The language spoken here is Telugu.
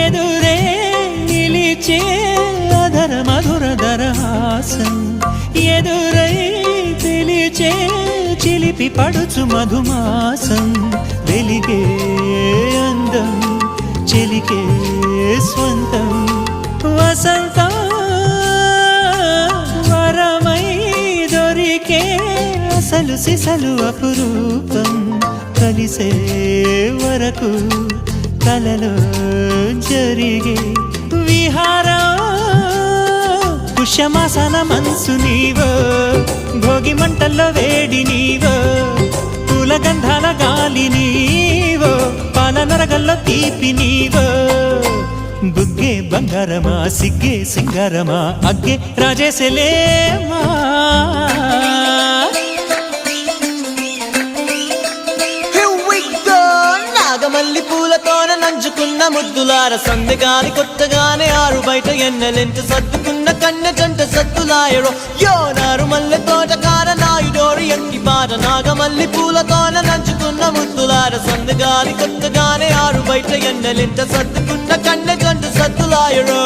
ఎదురే నిలిచే అధర మధుర దరహాసం ఎదురై పిలిచే చిలిపి పడుచు మధుమాసం వెలిగే అందం చెలికే స్వంతం వసంతం వరమై దొరికే అసలు సిసలు అపురూపం కలిసే వరకు కలలో జరిగే విహారం పుష్యమాసన మనసు నీవో భోగి మంటల్లో వేడి నీవో పూల గంధాల గాలి నీవో పాల నరగల్లో తీపి నీవో బుగ్గే బంగారమా సిగ్గే సింగారమా అగ్గే రాజేసలేమా మల్లి పూలతోన నంచుకున్న ముద్దులార సందెగాని కొత్తగానే ఆరు బయట ఎన్నెలెంట సర్దుకున్న కన్నె జంట సత్తులాయరో యోనారు మల్లె తోటకార నాయుడోరు ఎట్టి పాట నాగమల్లి పూలతోన నంచుకున్న ముద్దులార సందెగాని కొత్తగానే ఆరు బయట ఎన్నెలెంట సర్దుకున్న కన్నె జంట సత్తులాయరో